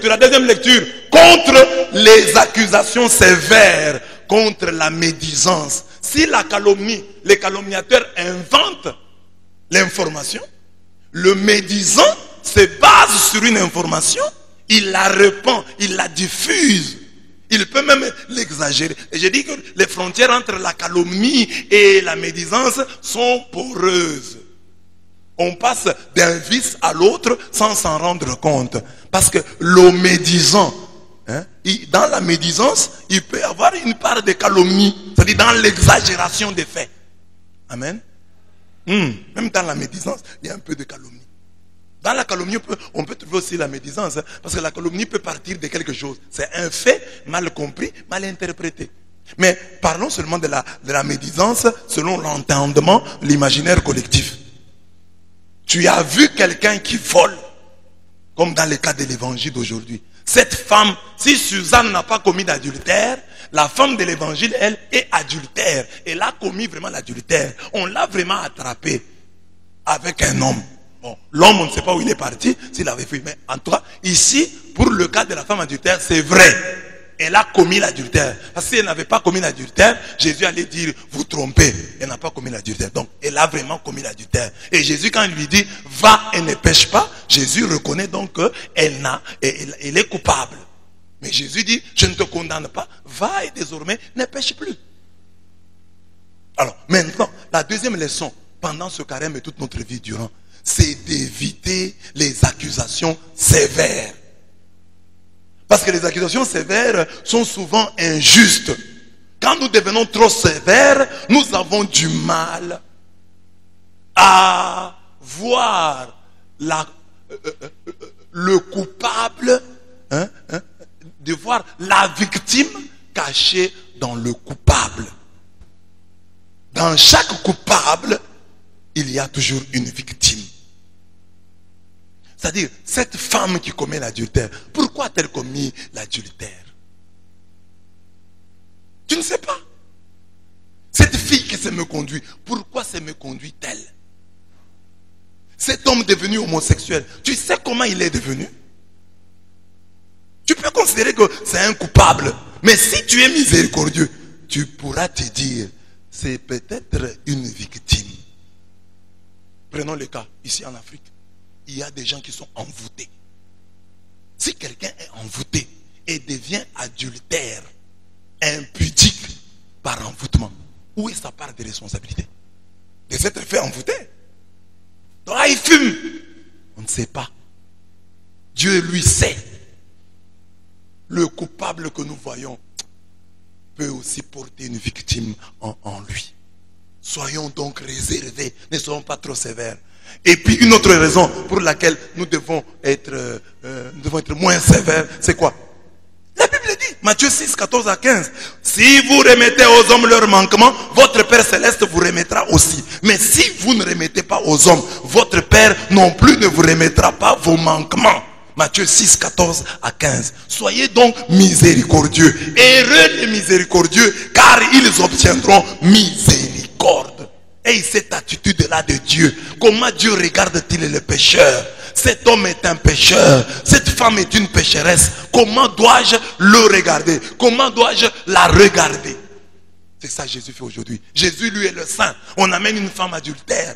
lecture. La deuxième lecture, contre les accusations sévères, contre la médisance. Si la calomnie, les calomniateurs inventent l'information, le médisant se base sur une information, il la répand, il la diffuse. Il peut même l'exagérer. Et j'ai dit que les frontières entre la calomnie et la médisance sont poreuses. On passe d'un vice à l'autre sans s'en rendre compte. Parce que le médisant, dans la médisance, il peut y avoir une part de calomnie. C'est-à-dire dans l'exagération des faits. Amen. Même dans la médisance, il y a un peu de calomnie. Dans la calomnie, on peut trouver aussi la médisance. Parce que la calomnie peut partir de quelque chose. C'est un fait mal compris, mal interprété. Mais parlons seulement de la médisance selon l'entendement, l'imaginaire collectif. Tu as vu quelqu'un qui vole, comme dans le cas de l'évangile d'aujourd'hui. Cette femme, si Suzanne n'a pas commis d'adultère, la femme de l'évangile, elle, est adultère. Elle a commis vraiment l'adultère. On l'a vraiment attrapée avec un homme. Bon, l'homme, on ne sait pas où il est parti, s'il avait fui. Mais en tout cas, ici, pour le cas de la femme adultère, c'est vrai. Elle a commis l'adultère. Parce que si elle n'avait pas commis l'adultère, Jésus allait dire, vous trompez. Elle n'a pas commis l'adultère. Donc, elle a vraiment commis l'adultère. Et Jésus, quand il lui dit, va et ne pêche pas, Jésus reconnaît donc qu'elle elle est coupable. Mais Jésus dit, je ne te condamne pas, va et désormais ne pêche plus. Alors, maintenant, la deuxième leçon, pendant ce carême et toute notre vie durant, c'est d'éviter les accusations sévères. Parce que les accusations sévères sont souvent injustes. Quand nous devenons trop sévères, nous avons du mal à voir le coupable, de voir la victime cachée dans le coupable. Dans chaque coupable, il y a toujours une victime. C'est-à-dire, cette femme qui commet l'adultère, pourquoi a-t-elle commis l'adultère? Tu ne sais pas. Cette fille qui s'est me conduit, pourquoi s'est me conduit-elle? Cet homme devenu homosexuel, tu sais comment il est devenu? Tu peux considérer que c'est un coupable. Mais si tu es miséricordieux, tu pourras te dire, c'est peut-être une victime. Prenons le cas, ici en Afrique. Il y a des gens qui sont envoûtés. Si quelqu'un est envoûté et devient adultère, impudique par envoûtement, où est sa part de responsabilité? De s'être fait envoûter. Donc là, il fume. On ne sait pas. Dieu lui sait. Le coupable que nous voyons peut aussi porter une victime en lui. Soyons donc réservés, ne soyons pas trop sévères. Et puis une autre raison pour laquelle nous devons être moins sévères, c'est quoi? La Bible dit, Matthieu 6, 14 à 15, si vous remettez aux hommes leurs manquements, votre Père Céleste vous remettra aussi. Mais si vous ne remettez pas aux hommes, votre Père non plus ne vous remettra pas vos manquements. Matthieu 6, 14 à 15. Soyez donc miséricordieux. Heureux les miséricordieux, car ils obtiendront miséricorde. Et cette attitude-là de Dieu, comment Dieu regarde-t-il le pécheur? Cet homme est un pécheur, cette femme est une pécheresse. Comment dois-je le regarder? Comment dois-je la regarder? C'est ça que Jésus fait aujourd'hui. Jésus, lui, est le saint. On amène une femme adultère.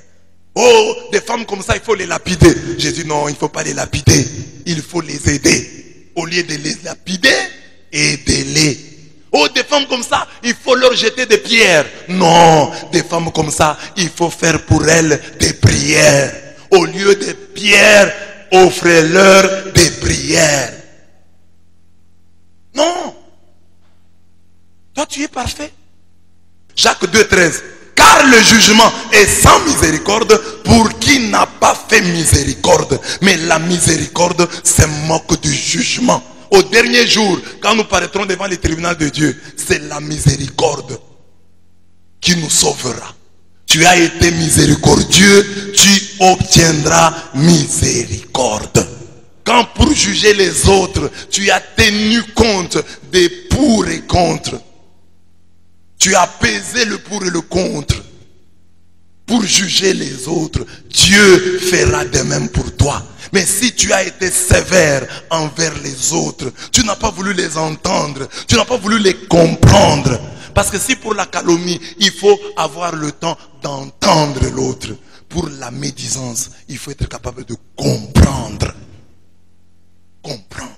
Oh, des femmes comme ça, il faut les lapider. Jésus, non, il ne faut pas les lapider. Il faut les aider. Au lieu de les lapider, aidez-les. Oh, des femmes comme ça, il faut leur jeter des pierres. Non, des femmes comme ça, il faut faire pour elles des prières. Au lieu des pierres, offrez-leur des prières. Non. Toi, tu es parfait. Jacques 2, 13. Car le jugement est sans miséricorde pour qui n'a pas fait miséricorde. Mais la miséricorde se moque du jugement. Au dernier jour, quand nous paraîtrons devant le tribunal de Dieu, c'est la miséricorde qui nous sauvera. Tu as été miséricordieux, tu obtiendras miséricorde. Quand pour juger les autres, tu as tenu compte des pour et contre. Tu as pesé le pour et le contre. pour juger les autres, Dieu fera de même pour toi. Mais si tu as été sévère envers les autres, tu n'as pas voulu les entendre, tu n'as pas voulu les comprendre. Parce que si pour la calomnie, il faut avoir le temps d'entendre l'autre. Pour la médisance, il faut être capable de comprendre. Comprendre.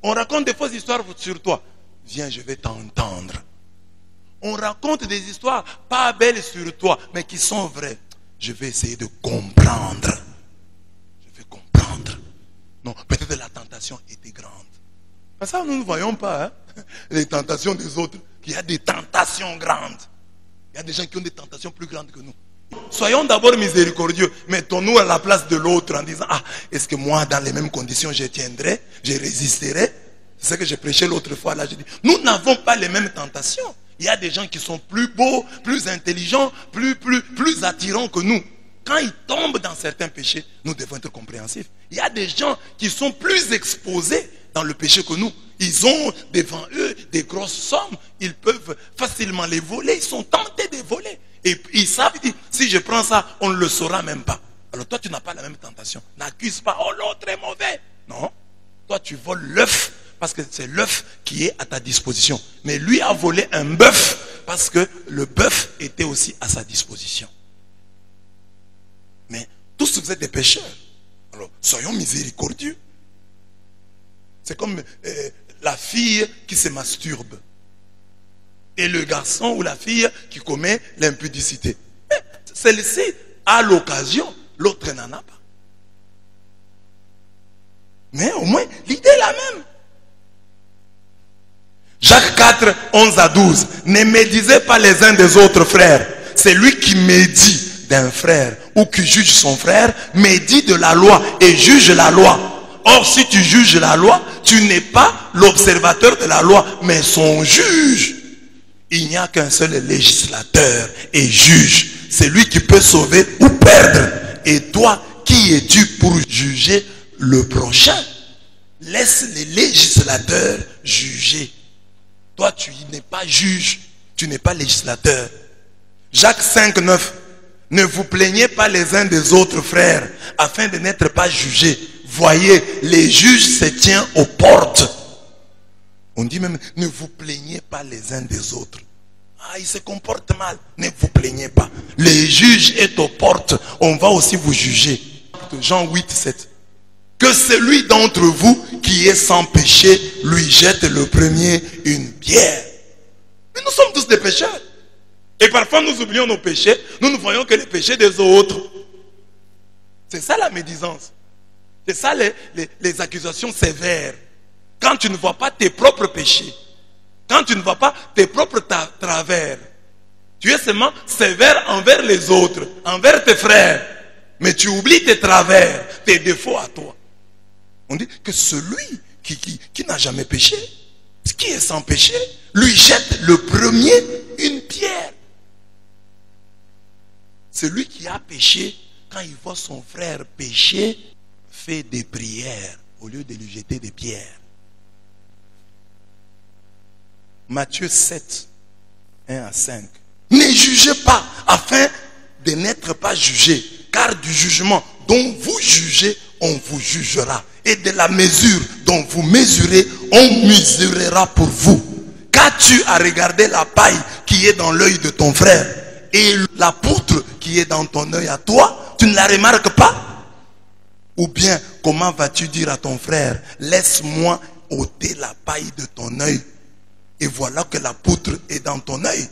On raconte des fausses histoires sur toi. Viens, je vais t'entendre. On raconte des histoires pas belles sur toi, mais qui sont vraies. Je vais essayer de comprendre. Je vais comprendre. Non, peut-être la tentation était grande. Parce que ça, nous ne voyons pas les tentations des autres. Il y a des tentations grandes. Il y a des gens qui ont des tentations plus grandes que nous. Soyons d'abord miséricordieux. Mettons-nous à la place de l'autre en disant, ah, est-ce que moi, dans les mêmes conditions, je tiendrai, je résisterai? C'est ce que j'ai prêché l'autre fois. Là, j'ai dit, nous n'avons pas les mêmes tentations. Il y a des gens qui sont plus beaux, plus intelligents, plus attirants que nous. Quand ils tombent dans certains péchés, nous devons être compréhensifs. Il y a des gens qui sont plus exposés dans le péché que nous. Ils ont devant eux des grosses sommes. Ils peuvent facilement les voler. Ils sont tentés de voler. Et ils savent, ils disent, si je prends ça, on ne le saura même pas. Alors toi, tu n'as pas la même tentation. N'accuse pas, oh l'autre est mauvais. Non. Toi, tu voles l'œuf parce que c'est l'œuf qui est à ta disposition. Mais lui a volé un bœuf parce que le bœuf était aussi à sa disposition. Mais tous vous êtes des pécheurs. Alors, soyons miséricordieux. C'est comme la fille qui se masturbe. Et le garçon ou la fille qui commet l'impudicité. Mais celle-ci a l'occasion, l'autre n'en a pas. Mais au moins, l'idée est la même. Jacques 4, 11 à 12. Ne médisez pas les uns des autres frères. C'est lui qui médit d'un frère ou qui juge son frère, médit de la loi et juge la loi. Or, si tu juges la loi, tu n'es pas l'observateur de la loi, mais son juge. Il n'y a qu'un seul législateur et juge. C'est lui qui peut sauver ou perdre. Et toi, qui es-tu pour juger le prochain? Laisse les législateurs juger. Toi, tu n'es pas juge, tu n'es pas législateur. Jacques 5, 9. Ne vous plaignez pas les uns des autres frères, afin de n'être pas jugés. Voyez, les juges se tiennent aux portes. On dit même, ne vous plaignez pas les uns des autres. Ah, ils se comportent mal. Ne vous plaignez pas. Les juges est aux portes. On va aussi vous juger. Jean 8, 7. Que celui d'entre vous qui est sans péché lui jette le premier une pierre. Mais nous sommes tous des pécheurs. Et parfois nous oublions nos péchés. Nous ne voyons que les péchés des autres. C'est ça la médisance. C'est ça les accusations sévères. Quand tu ne vois pas tes propres péchés, quand tu ne vois pas tes propres travers, tu es seulement sévère envers les autres, envers tes frères, mais tu oublies tes travers, tes défauts à toi. On dit que celui qui n'a jamais péché, qui est sans péché, lui jette le premier une pierre. Celui qui a péché, quand il voit son frère pécher, fait des prières au lieu de lui jeter des pierres. Matthieu 7, 1 à 5. Ne jugez pas afin de n'être pas jugés, car du jugement dont vous jugez, on vous jugera. Et de la mesure dont vous mesurez, on mesurera pour vous. Qu'as-tu à regarder la paille qui est dans l'œil de ton frère et la poutre qui est dans ton œil à toi? Tu ne la remarques pas? Ou bien, comment vas-tu dire à ton frère, laisse-moi ôter la paille de ton œil, et voilà que la poutre est dans ton œil?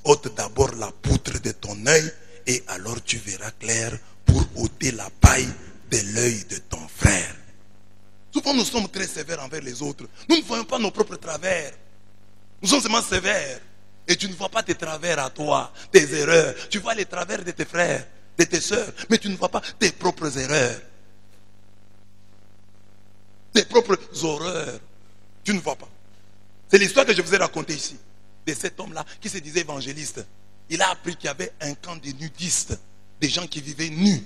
Ôte d'abord la poutre de ton œil, et alors tu verras clair pour ôter la paille de l'œil de ton frère. Souvent nous sommes très sévères envers les autres. Nous ne voyons pas nos propres travers. Nous sommes seulement sévères. Et tu ne vois pas tes travers à toi, tes erreurs. Tu vois les travers de tes frères, de tes soeurs, mais tu ne vois pas tes propres erreurs. Tes propres horreurs. Tu ne vois pas. C'est l'histoire que je vous ai racontée ici. De cet homme-là qui se disait évangéliste. Il a appris qu'il y avait un camp de nudistes. Des gens qui vivaient nus.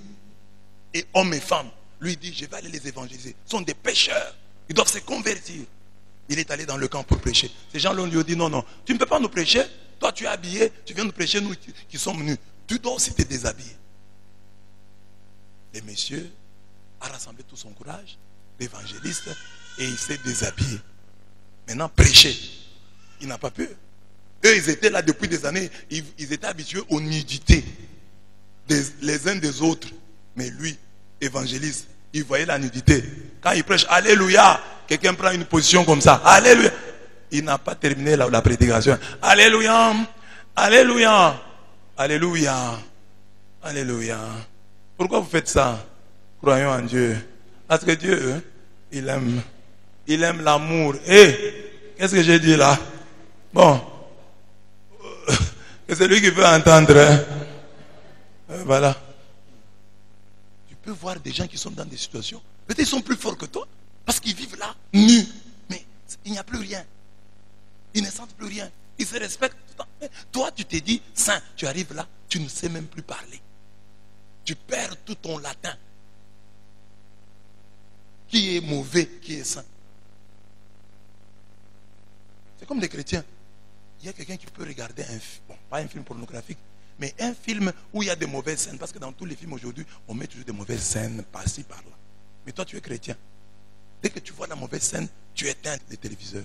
Et hommes et femmes. Lui dit, je vais aller les évangéliser. Ce sont des pécheurs. Ils doivent se convertir. Il est allé dans le camp pour prêcher. Ces gens-là lui ont dit, non, non, tu ne peux pas nous prêcher. Toi, tu es habillé, tu viens de prêcher, nous qui sommes nus. Tu dois aussi te déshabiller. Le monsieur a rassemblé tout son courage, l'évangéliste, et il s'est déshabillé. Maintenant, prêcher, il n'a pas peur. Eux, ils étaient là depuis des années, ils étaient habitués aux nudités les uns des autres. Mais lui, évangéliste, il voyait la nudité. Quand il prêche, alléluia, quelqu'un prend une position comme ça, alléluia. Il n'a pas terminé la prédication. Alléluia, alléluia, alléluia, alléluia. Pourquoi vous faites ça? Croyons en Dieu. Parce que Dieu, il aime l'amour. Qu'est-ce que j'ai dit là? Bon, c'est lui qui veut entendre. Hein? Voilà. Tu peux voir des gens qui sont dans des situations, peut-être ils sont plus forts que toi, parce qu'ils vivent là, nus. Mais il n'y a plus rien. Ils ne sentent plus rien. Ils se respectent tout le temps. Toi, tu t'es dit, saint, tu arrives là, tu ne sais même plus parler. Tu perds tout ton latin. Qui est mauvais, qui est saint? C'est comme des chrétiens. Il y a quelqu'un qui peut regarder un film, bon, pas un film pornographique, mais un film où il y a des mauvaises scènes. Parce que dans tous les films aujourd'hui, on met toujours des mauvaises scènes par-ci, par-là. Mais toi, tu es chrétien. Dès que tu vois la mauvaise scène, tu éteins le téléviseur.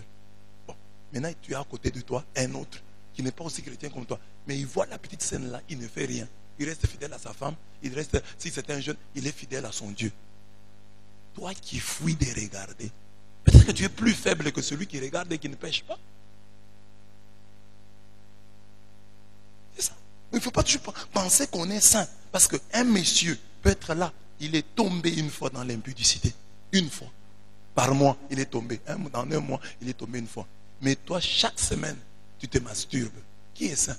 Bon, maintenant, tu as à côté de toi un autre qui n'est pas aussi chrétien comme toi. Mais il voit la petite scène là, il ne fait rien. Il reste fidèle à sa femme. Il reste, si c'est un jeune, il est fidèle à son Dieu. Toi qui fuis de regarder, peut-être que tu es plus faible que celui qui regarde et qui ne pêche pas. C'est ça. Il ne faut pas toujours penser qu'on est saint. Parce qu'un monsieur peut être là. Il est tombé une fois dans l'impudicité. Une fois. Par mois, il est tombé. Dans un mois, il est tombé une fois. Mais toi, chaque semaine, tu te masturbes. Qui est saint?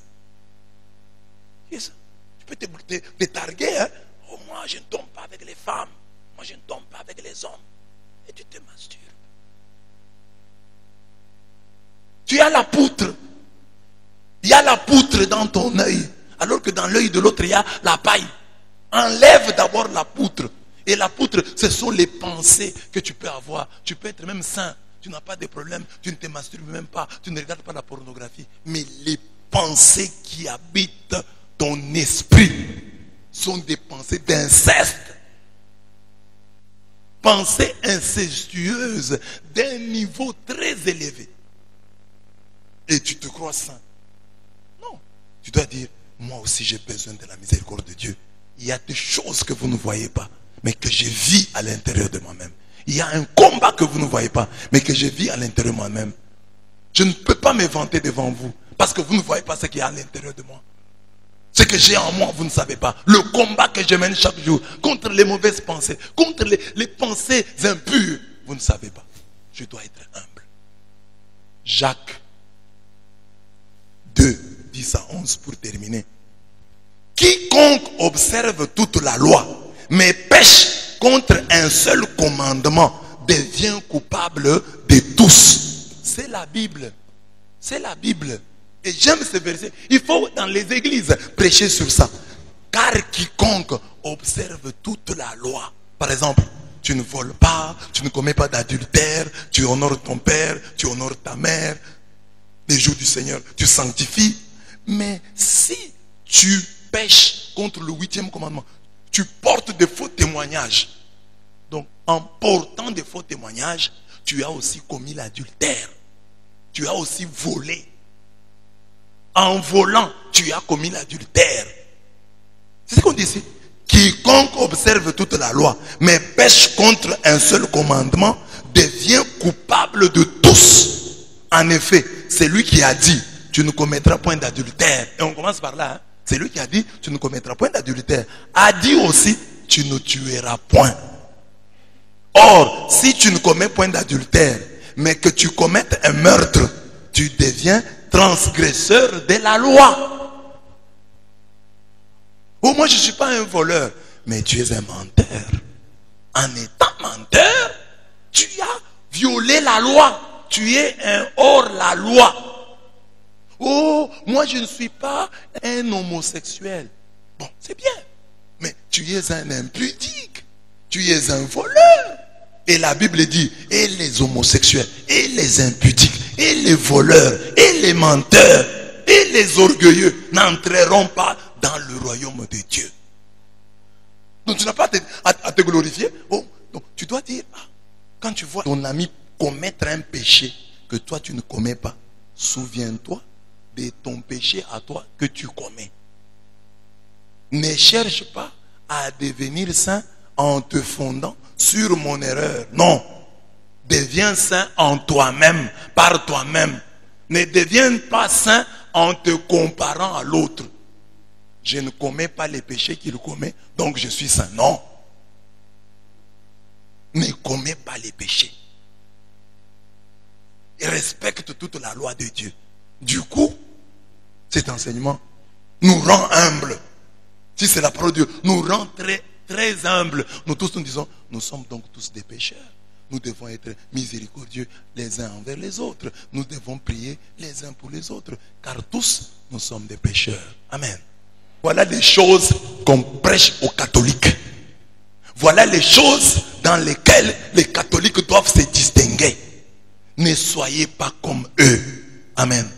Qui est saint? Tu peux te targuer. Hein? Oh, moi, je ne tombe pas avec les femmes. Moi, je ne tombe pas avec les hommes. Et tu te masturbes. Tu as la poutre. Il y a la poutre dans ton œil. Alors que dans l'œil de l'autre, il y a la paille. Enlève d'abord la poutre. Et la poutre, ce sont les pensées que tu peux avoir. Tu peux être même saint. Tu n'as pas de problème. Tu ne te masturbes même pas. Tu ne regardes pas la pornographie. Mais les pensées qui habitent ton esprit sont des pensées d'inceste. Pensées incestueuses d'un niveau très élevé. Et tu te crois saint. Non. Tu dois dire, moi aussi j'ai besoin de la miséricorde de Dieu. Il y a des choses que vous ne voyez pas, mais que je vis à l'intérieur de moi-même. Il y a un combat que vous ne voyez pas, mais que je vis à l'intérieur de moi-même. Je ne peux pas me vanter devant vous, parce que vous ne voyez pas ce qu'il y a à l'intérieur de moi. Ce que j'ai en moi, vous ne savez pas. Le combat que je mène chaque jour contre les mauvaises pensées, contre les pensées impures, vous ne savez pas. Je dois être humble. Jacques 2, 10 à 11 pour terminer. Quiconque observe toute la loi, mais pêche contre un seul commandement, devient coupable de tous. C'est la Bible. C'est la Bible. Et j'aime ce verset. Il faut dans les églises prêcher sur ça. Car quiconque observe toute la loi. Par exemple, tu ne voles pas, tu ne commets pas d'adultère, tu honores ton père, tu honores ta mère. Les jours du Seigneur, tu sanctifies. Mais si tu pêches contre le 8e commandement, tu portes de faux témoignages. Donc, en portant de faux témoignages, tu as aussi commis l'adultère. Tu as aussi volé. En volant, tu as commis l'adultère. C'est ce qu'on dit ici. Quiconque observe toute la loi, mais pêche contre un seul commandement, devient coupable de tous. En effet, c'est lui qui a dit, tu ne commettras point d'adultère. Et on commence par là. Hein? C'est lui qui a dit, tu ne commettras point d'adultère. A dit aussi, tu ne tueras point. Or, si tu ne commets point d'adultère, mais que tu commettes un meurtre, tu deviens transgresseur de la loi. Oh, moi je ne suis pas un voleur, mais tu es un menteur. En étant menteur, tu as violé la loi. Tu es un hors-la-loi. Oh, moi je ne suis pas un homosexuel. Bon, c'est bien. Mais tu es un impudique. Tu es un voleur. Et la Bible dit, et les homosexuels, et les impudiques, et les voleurs, et les menteurs, et Et les orgueilleux n'entreront pas dans le royaume de Dieu. Donc tu n'as pas à te glorifier. Oh, donc tu dois dire, quand tu vois ton ami commettre un péché que toi tu ne commets pas, souviens-toi de ton péché à toi que tu commets. Ne cherche pas à devenir saint en te fondant sur mon erreur. Non. Deviens saint en toi-même, par toi-même. Ne deviens pas saint en te comparant à l'autre. Je ne commets pas les péchés qu'il commet, donc je suis saint. Non. Ne commets pas les péchés. Et respecte toute la loi de Dieu. Du coup, cet enseignement nous rend humbles. Si c'est la parole de Dieu, nous rend très, très humbles. Nous tous nous disons, nous sommes donc tous des pécheurs. Nous devons être miséricordieux les uns envers les autres. Nous devons prier les uns pour les autres. Car tous, nous sommes des pécheurs. Amen. Voilà les choses qu'on prêche aux catholiques. Voilà les choses dans lesquelles les catholiques doivent se distinguer. Ne soyez pas comme eux. Amen.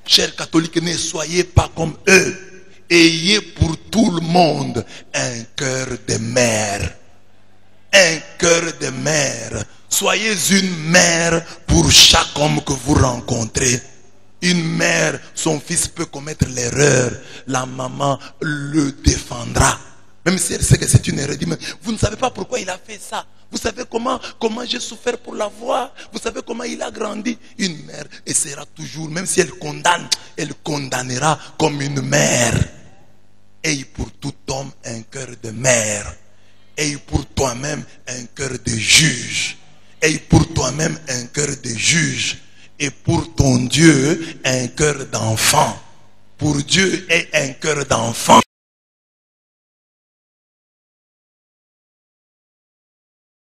Chers catholiques, ne soyez pas comme eux. Ayez pour tout le monde un cœur de mère. Un cœur de mère. Soyez une mère pour chaque homme que vous rencontrez. Une mère, son fils peut commettre l'erreur. La maman le défendra. Même si elle sait que c'est une erreur. Elle dit, mais vous ne savez pas pourquoi il a fait ça. Vous savez comment j'ai souffert pour l'avoir. Vous savez comment il a grandi. Une mère essaiera toujours, même si elle condamne, elle condamnera comme une mère. Aie pour tout homme un cœur de mère. Aie pour toi-même un cœur de juge. Aie pour toi-même un cœur de juge. Et pour ton Dieu, un cœur d'enfant. Pour Dieu, aie un cœur d'enfant.